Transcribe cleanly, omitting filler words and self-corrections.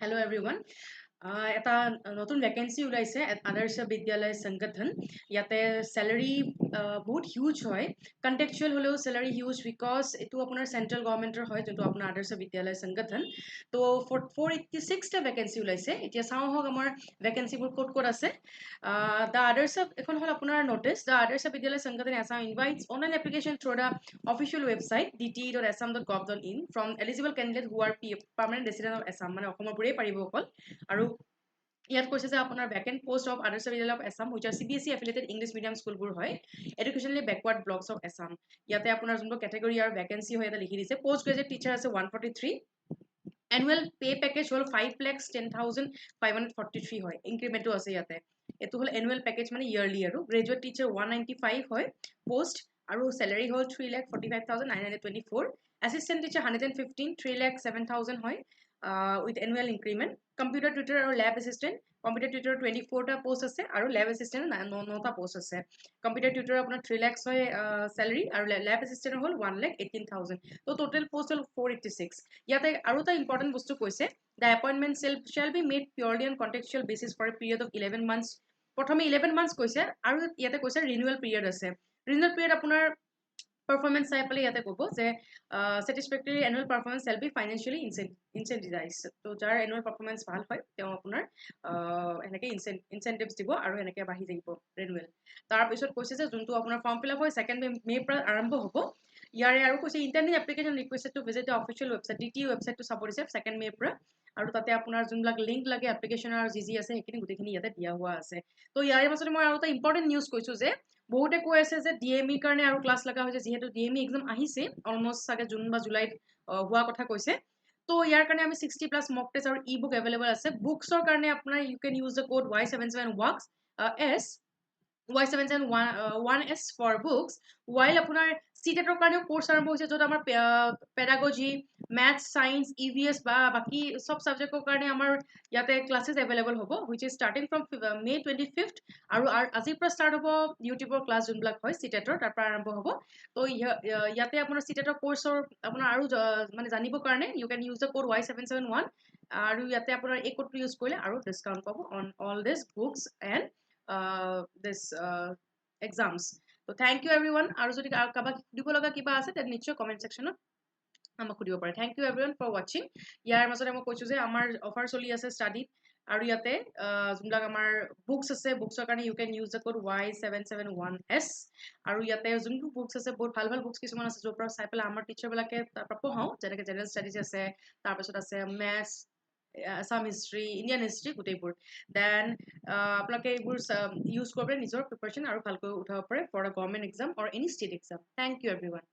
Hello everyone. এটা নতুন vacancy ওলাইছে আদৰ্শ বিদ্যালয় সংগঠন ইয়াতে স্যালাৰি বহুত হিউজ হয় কন্টেক্সচুৱেল হলেও স্যালাৰি হিউজ বিকজ এটো আপোনাৰ সেন্ট্ৰেল গভৰ্নমেন্টৰ হয় যোনটো আপোনাৰ আদৰ্শ বিদ্যালয় সংগঠন তো 486 টা ভ্যাকেন্সি ওলাইছে এতিয়া চাও হক আমাৰ ভ্যাকেন্সিবোৰ ক'ত আছে দা আদৰ্শ এখন হল আপোনাৰ নোটিছ দা আদৰ্শ বিদ্যালয় সংগঠন Assam invites online application through the official website dt.assam.gov.in from eligible candidates who are permanent resident of Assam মানে অসমৰ পুৰে পাৰিব অকল আৰু ইয়াত কৈছে যে আপোনাৰ ভ্যাকেন্ট পোষ্ট অফ আদৰ্শ বিদ্যালয় of Assam which are CBSE affiliated English medium স্কুলবোৰ হয় educationally backward blocks of Assam ইয়াতে আপোনাৰ যোনটো ক্যাটাগৰী আৰু ভ্যাকেন্সি হয় এটা লিখি দিছে পোষ্ট গ্ৰেজুৱেট টিচাৰ আছে 143 annual pay package হল 5,10,543 হয় ইনক্ৰিমেন্টও আছে ইয়াতে এটো হল annual package মানে yearly আৰু গ্ৰেজুৱেট টিচাৰ 195 হয় পোষ্ট আৰু salary হল 3,45,924 assistant teacher 115 3,07,000 হয় with annual increment computer tutor আৰু lab assistant computer tutor 24 টা পোষ্ট আছে আৰু lab assistant 9 টা পোষ্ট আছে computer tutor আপোনাৰ 3 lakhs হয় salary আৰু lab assistant হল 1,18,000 তো total post হল 486 ইয়াতে আৰু এটা important বস্তু কৈছে the appointment shall be made purely on contextual basis for a period of 11 months প্ৰথমে 11 months কৈছে আৰু ইয়াতে কৈছে renewal period আছে renewal period আপোনাৰ performance চাই পেলে ইয়াতে ক'ব যে satisfactory annual performance shall be financially incentivized তো যাৰ annual performance ভাল হয় তেওঁ আপোনাৰ এনেকে incentives দিব আৰু এনেকে বাঢ়ি যাব renewal তাৰ পিছত কৈছে যে যোনটো আপোনাৰ ফৰ্ম ফিল আপ হয় 2nd মে পৰা আৰম্ভ হ'ব ইয়াৰে আৰু কৈছে internet application requested to visit the official website DT ৱেবসাইটটো চাব দিছে 2nd মে পৰা আৰু তাতে আপোনাৰ যোনবিলাক লিংক লাগে এপ্লিকেশন আৰু জিজি আছে সেইখিনি গুটেখিনি ইয়াতে দিয়া হোৱা আছে তো ইয়াৰে মাজতে মই আৰু এটা ইম্পৰ্টেন্ট নিউজ কৈছো যে বহুতে কৈ আছে যে ডিএমই কাৰণে আৰু ক্লাছ লগা হৈছে যেহেতু ডিএমই এক্সাম আহিছে অলমোস্ট সাগে জুন বা জুলাইত হোৱা কথা কৈছে তো ইয়াৰ কাৰণে আমি 60 প্লাস মক টেষ্ট আৰু ই বুক अवेलेबल আছে বুকছৰ কাৰণে আপোনাৰ you can use the code Y77WORKS S Y7711S for books while আপোনাৰ সিটেটৰ কাৰণেও কোৰ্স আৰম্ভ হৈছে যত আমাৰ পেডাগজি maths science EVS বা বাকি সব সাবজেক্টৰ কাৰণে আমাৰ ইয়াতে ক্লাसेস अवेलेबल হ'ব which is starting from May 25th আৰু আজিৰ পৰা স্টাৰ্ট হ'ব ইউটিউবৰ ক্লাছ যোনবিলাক হয় সিটেটৰ তাৰ পৰা আৰম্ভ হ'ব তো ইয়াতে আপোনাৰ সিটেটৰ কোৰ্সৰ আপোনাৰ আৰু মানে জানিবৰ কাৰণে you can use the code Y771 আৰু ইয়াতে আপোনাৰ এই কোডটো ইউজ কৰিলে আৰু ডিসকাউন্ট পাব on all this books and this exams so thank you everyone আৰু যদি কাবাক দিব লগা কিবা আছে তেন নিশ্চয় কমেন্ট সেকশনত আমাক সুধিব পাৰে thank you everyone for watching ইয়াৰ মাজতে মই কৈছো যে আমাৰ অফাৰ চলি আছে ষ্টাডি আৰু ইয়াতে যোনবিলাক আমাৰ বুকস আছে বুকছৰ কাৰণে you can use the code Y771S আৰু ইয়াতে যোনটো বুকস আছে বহুত ভাল ভাল বুকস কিছুমান আছে যৰ পৰা চাই পেলাই আমাৰ টিচাৰ বিলাকে তাৰ পৰা পঢ়াও যেনেকৈ জেনাৰেল ষ্টাডিজ আছে তাৰ পিছত আছে maths Assam history Indian history গুটেইবোৰ দেন আপোনালোকে এইবোৰ ইউজ কৰিব নিজৰ প্ৰিপাৰেচন আৰু ভালকৈ উঠাব পাৰে for a government exam or any state exam thank you everyone